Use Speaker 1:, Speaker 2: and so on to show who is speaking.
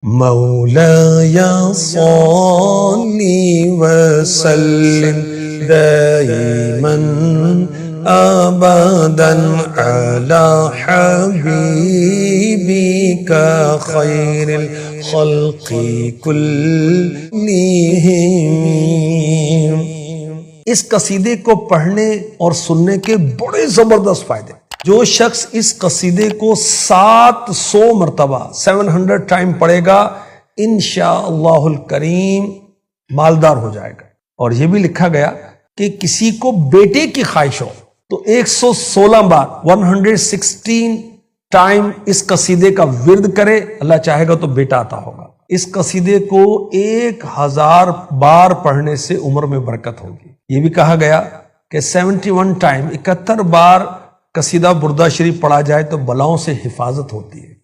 Speaker 1: मौलाया सल्ली वसल्लिम दाइमन अबदन अला हबीबिका खैरिल खल्क़ि कुल्लिहिम। इस कसीदे को पढ़ने और सुनने के बड़े जबरदस्त फायदे। जो शख्स इस कसीदे को 700 मरतबा 700 टाइम पढ़ेगा इंशाअल्लाहुल करीम मालदार हो जाएगा। और यह भी लिखा गया कि किसी को बेटे की ख्वाहिश हो तो 116 बार 116 टाइम इस कसीदे का विर्द करे, अल्लाह चाहेगा तो बेटा आता होगा। इस कसीदे को 1000 बार पढ़ने से उम्र में बरकत होगी। यह भी कहा गया कि 71 टाइम 71 बार कसीदा बुर्दा शरीफ पढ़ा जाए तो बलाओं से हिफाजत होती है।